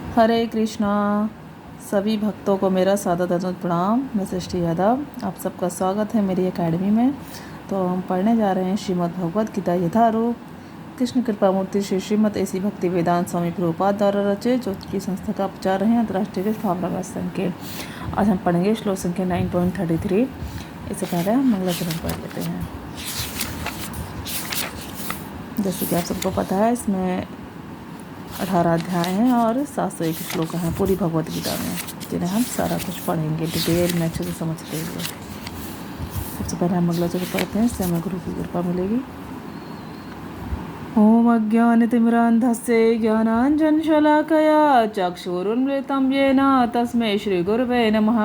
हरे कृष्णा। सभी भक्तों को मेरा सादर प्रणाम। मैं सृष्टि यादव, आप सबका स्वागत है मेरी एकेडमी में। तो हम पढ़ने जा रहे हैं श्रीमद् भगवद गीता यथारूप कृष्ण कृपा मूर्ति श्री श्रीमद ऐसी भक्ति वेदांत स्वामी प्रभुपाद द्वारा रचे, जो की संस्था का प्रचार है अंतर्राष्ट्रीय स्थापना संघ के। आज हम पढ़ेंगे श्लोक संख्या 9.33। इससे पहले हम मंगलाचरण पढ़ लेते हैं। जैसे कि आप सबको पता है, इसमें 18 अध्याय हैं और 701 श्लोक हैं पूरी भगवद गीता में, जिन्हें हम सारा कुछ पढ़ेंगे डिटेल में अच्छे से समझते हुए। सबसे पहले हम मंगलाचरण पढ़ते हैं, इससे हमें गुरु की कृपा मिलेगी। ओम अज्ञानतिमिरान्धस्य ज्ञानाञ्जनशलाकया चक्षुरुन्मिलितं येन तस्मै श्रीगुरुवे नमः।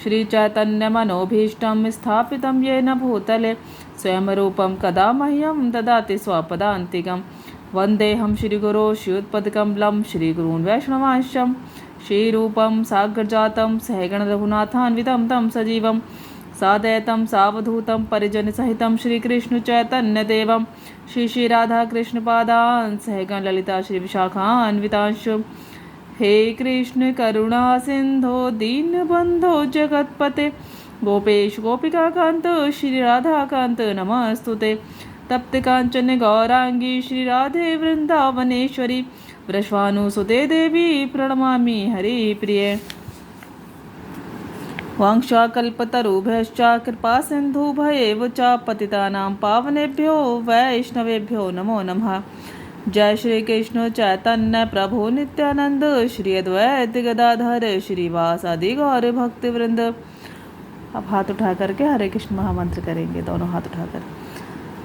श्रीचैतन्यमनोभीष्टं स्थापितं येन भूतले स्वयं रूपं कदा मह्यं ददाति स्वपदान्तिकं। वन्देऽहं श्रीगुरो श्रीयुत्पदकमलं श्रीगुरून् वैष्णवांश्च श्रीरूपं साग्रजातं सहगणरघुनाथान्वितं तं सजीवं सादयतं सावधूतं परिजनसहितं श्रीकृष्णचैतन्यदेवं श्रीराधाकृष्णपादान् सहगण ललिता श्रीविशाखान्वितांश्च। हे कृष्ण करुणा सिंधो दीनबन्धो जगत्पते गोपेश गोपिकाकान्त श्रीराधाकान्त नमस्तुते। तप्त कांचन गौरांगी श्री राधे वृंदावनेश्वरी वृषभानुसुते देवी प्रणमामि हरिप्रिये। वाञ्छाकल्पतरुभ्यश्च कृपा सिन्धुभ्येव च पतितानां पावनेभ्यो वैष्णवेभ्यो नमो नमः। जय श्री कृष्ण चैतन्य प्रभु नित्यानंद श्री अद्वैत गदाधर श्रीवासादि गौर भक्तवृंद। अब हाथ उठा करके हरे कृष्ण महामंत्र करेंगे, दोनों हाथ उठाकर।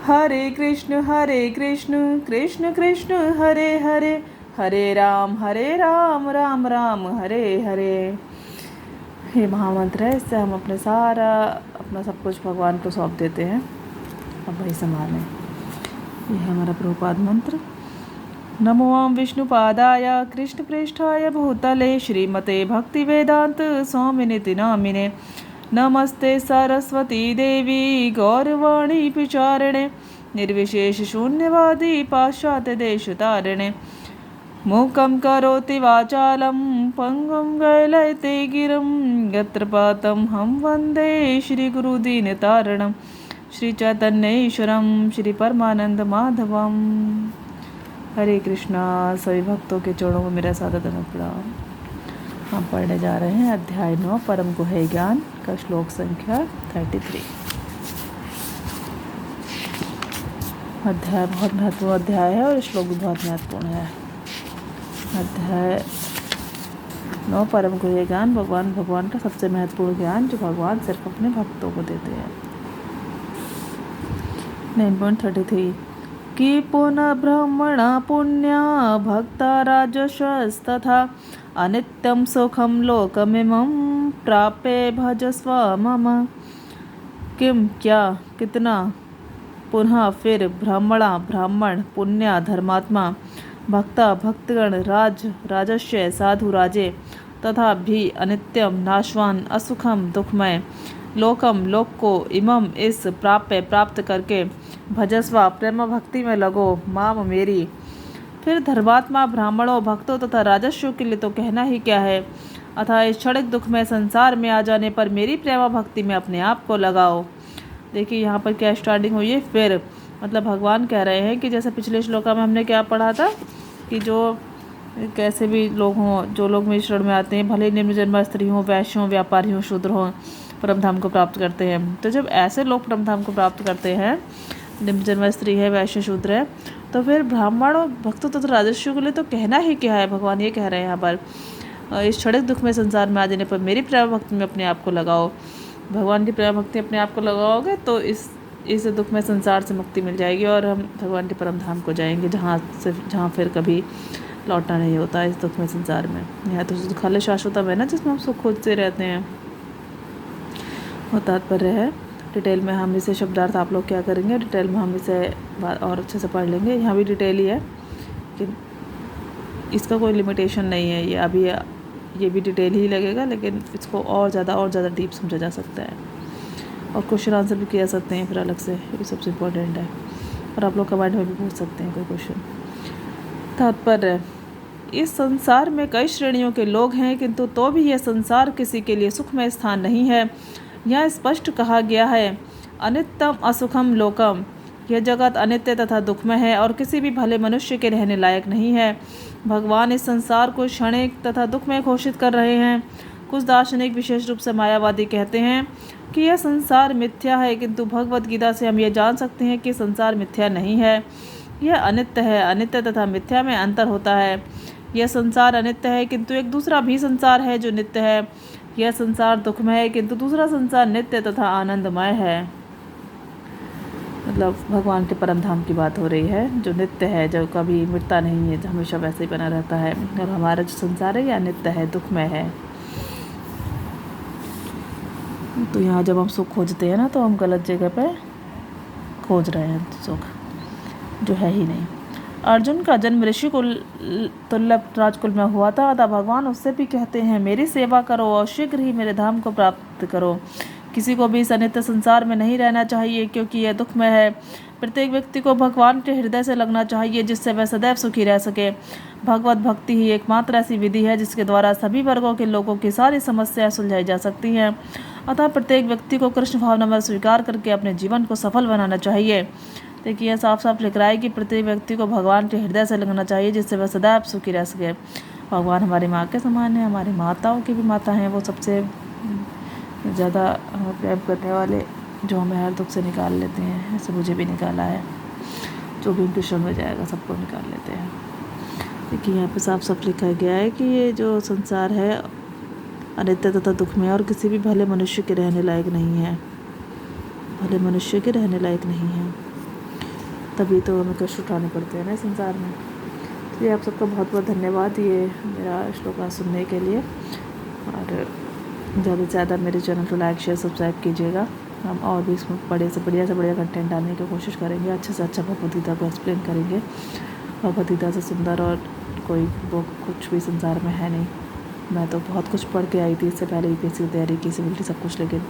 हरे कृष्ण कृष्ण कृष्ण हरे हरे, हरे राम राम राम हरे हरे। ये महामंत्र है, इससे हम अपना सब कुछ भगवान को सौंप देते हैं। अब वही संभालें। ये है हमारा प्रभुपाद मंत्र। नमो ओम विष्णुपादाय कृष्ण पृष्ठाय भूतले श्रीमते भक्ति वेदांत स्वामिनिति नामिने। नमस्ते सरस्वती देवी गौरवाणी प्रचारिणे निर्विशेष शून्यवादी पाश्चात्य देश तारिणे। मूकं करोति वाचालं पंगुं गलयते गिरं यत्र पातं हम वन्दे श्रीगुरुदीनतारणं श्रीचैतन्येश्वरं श्री परमानंद माधवम। हरे कृष्णा। सभी भक्तों के चरणों में मेरा सादर प्रणाम। हम पढ़ने जा रहे हैं अध्याय 9 परम गुह्य ज्ञान का श्लोक संख्या 33। अध्याय बहुत महत्वपूर्ण अध्याय है और श्लोक भी बहुत महत्वपूर्ण है। अध्याय 9 परम गुह्य ज्ञान, भगवान का सबसे महत्वपूर्ण ज्ञान जो भगवान सिर्फ अपने भक्तों को देते हैं। 9.33 कि पुनः ब्रह्मणा पुण्या भक्ता राजसस्तथा अनित्यं सुखं लोकमिमं प्राप्य भजस्व मम। किम क्या कितना, पुनः फिर ब्राह्मण पुण्य धर्मात्मा, भक्ता भक्तगण, राजस्य साधु राजे, तथा भी अनित्यम नाशवान असुखम दुखमय, लोकम लोक को, इमम इस, प्राप्त करके, भजस्वा प्रेम भक्ति में लगो, माम मेरी। फिर धर्मात्मा ब्राह्मणों भक्तों तथा राजस्व के लिए तो कहना ही क्या है। अतः इस क्षणिक दुख में संसार में आ जाने पर मेरी प्रेम भक्ति में अपने आप को लगाओ। देखिए यहाँ पर क्या स्टार्टिंग हुई है। फिर मतलब भगवान कह रहे हैं कि जैसे पिछले श्लोका में हमने क्या पढ़ा था कि जो कैसे भी लोग हों, जो लोग मेरे शरण में आते हैं, भले निम्न जन्म स्त्री हों, वैश्य हों, व्यापारी हों, शूद्र हों, परम धाम को प्राप्त करते हैं। तो जब ऐसे लोग परम धाम को प्राप्त करते हैं, निम्न जन्म स्त्री है, वैश्य शूद्र है, तो फिर ब्राह्मण और भक्तों तथा राजस्व के लिए तो कहना ही क्या है। भगवान ये कह रहे हैं यहाँ पर, इस क्षणिक दुख में संसार में आ जाने पर मेरी प्रेम भक्ति में अपने आप को लगाओ। भगवान की प्रेम भक्ति अपने आप को लगाओगे तो इस दुख में संसार से मुक्ति मिल जाएगी और हम भगवान के परम धाम को जाएंगे, जहाँ फिर कभी लौटना नहीं होता इस दुख में संसार में। यह तो दुखालय शाश्वतम है ना, जिसमें हम सुख खोजते रहते हैं। वो तात्पर्य है। डिटेल में हम इसे शब्दार्थ आप लोग क्या करेंगे, डिटेल में हम इसे और अच्छे से पढ़ लेंगे। यहाँ भी डिटेल ही है कि इसका कोई लिमिटेशन नहीं है। ये अभी ये भी डिटेल ही लगेगा, लेकिन इसको और ज़्यादा डीप समझा जा सकता है और क्वेश्चन आंसर भी किया सकते हैं फिर अलग से, ये सबसे इम्पोर्टेंट है। और आप लोग कमेंट में भी पूछ सकते हैं कोई क्वेश्चन। तात्पर्य इस संसार में कई श्रेणियों के लोग हैं, किंतु तो भी यह संसार किसी के लिए सुखमय स्थान नहीं है। यह स्पष्ट कहा गया है, अनित्यम असुखम लोकम। यह जगत अनित्य तथा दुखमय है और किसी भी भले मनुष्य के रहने लायक नहीं है। भगवान इस संसार को क्षणिक तथा दुखमय घोषित कर रहे हैं। कुछ दार्शनिक, विशेष रूप से मायावादी, कहते हैं कि यह संसार मिथ्या है, किंतु भगवद गीता से हम यह जान सकते हैं कि संसार मिथ्या नहीं है, यह अनित्य है। अनित्य तथा मिथ्या में अंतर होता है। यह संसार अनित्य है, किंतु एक दूसरा भी संसार है जो नित्य है। यह संसार दुखमय है, किंतु दूसरा संसार नित्य तथा आनंदमय है। मतलब भगवान के परम धाम की बात हो रही है, जो नित्य है, जो कभी मिटता नहीं है, जो हमेशा वैसे ही बना रहता है। और हमारा जो संसार है यह अनित्य है, दुखमय है। तो यहाँ जब हम सुख खोजते हैं ना, तो हम गलत जगह पे खोज रहे हैं सुख, जो है ही नहीं। अर्जुन का जन्म ऋषि कुल दुर्लभ राजकुल में हुआ था, अतः भगवान उससे भी कहते हैं, मेरी सेवा करो और शीघ्र ही मेरे धाम को प्राप्त करो। किसी को भी इस अनित्य संसार में नहीं रहना चाहिए, क्योंकि यह दुखमय है। प्रत्येक व्यक्ति को भगवान के हृदय से लगना चाहिए, जिससे वह सदैव सुखी रह सके। भगवत भक्ति ही एकमात्र ऐसी विधि है जिसके द्वारा सभी वर्गों के लोगों की सारी समस्याएं सुलझाई जा सकती हैं। अतः प्रत्येक व्यक्ति को कृष्ण भावना में स्वीकार करके अपने जीवन को सफल बनाना चाहिए। देखिए, साफ साफ लिख रहा है कि प्रत्येक व्यक्ति को भगवान के हृदय से लगना चाहिए, जिससे वह सदैव सुखी रह सके। भगवान हमारी माँ के समान है, हमारी माताओं की भी माता हैं। वो सबसे ज़्यादा हमें प्रेम करने वाले, जो हमें हर दुख से निकाल लेते हैं। ऐसे मुझे भी निकाला है, जो भी उनके शरण में जाएगा सबको निकाल लेते हैं। देखिए, यहाँ पे साफ साफ लिखा गया है कि ये जो संसार है अनित्य तथा दुख में, और किसी भी भले मनुष्य के रहने लायक नहीं है। भले मनुष्य के रहने लायक नहीं है, तभी तो हमें कष्ट उठाने पड़ते हैं ना संसार में। तो ये आप सबका बहुत बहुत धन्यवाद ये मेरा श्लोका सुनने के लिए। और ज़्यादा से ज़्यादा मेरे चैनल को लाइक, शेयर, सब्सक्राइब कीजिएगा। हम और भी इसमें बड़े से बढ़िया कंटेंट डालने की कोशिश करेंगे। अच्छे से अच्छा भगवद गीता को एक्सप्लेन करेंगे। भगवद गीता से सुंदर और कोई वो कुछ भी संसार में है नहीं। मैं तो बहुत कुछ पढ़ के आई थी इससे पहले, यूपीएससी की तैयारी की, सिविल की, सब कुछ, लेकिन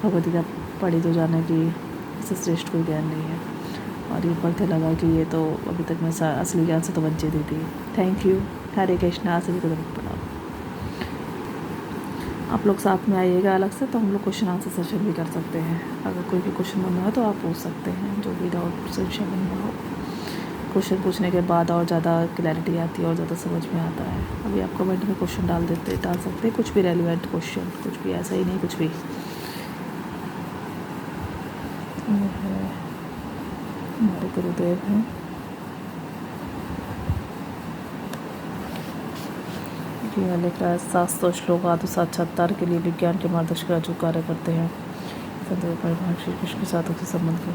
भगवद गीता पढ़ी तो जाने की इससे श्रेष्ठ कोई ज्ञान नहीं है। और ये पढ़ के लगा कि ये तो अभी तक मैं असली ज्ञान से तो वंचित ही थी। Thank you. हरे कृष्णा। सभी को पढ़ाओ। आप लोग साथ में आइएगा अलग से, तो हम लोग क्वेश्चन आंसर सेशन भी कर सकते हैं। अगर कोई भी क्वेश्चन बनना हो तो आप पूछ सकते हैं, जो भी डाउट संशय बनना हो। क्वेश्चन पूछने के बाद और ज़्यादा क्लैरिटी आती है और ज़्यादा समझ में आता है। अभी आप कमेंट में क्वेश्चन डाल सकते हैं, कुछ भी रेलिवेंट क्वेश्चन, कुछ भी, ऐसा ही नहीं कुछ भी। हमारे गुरुदेव हैं। यह लिख रहा है 700 श्लोक आदि साक्षात्कार के लिए विज्ञान के मार्गदर्शक जो कार्य करते हैं। श्री कृष्ण के साथ उसके संबंध के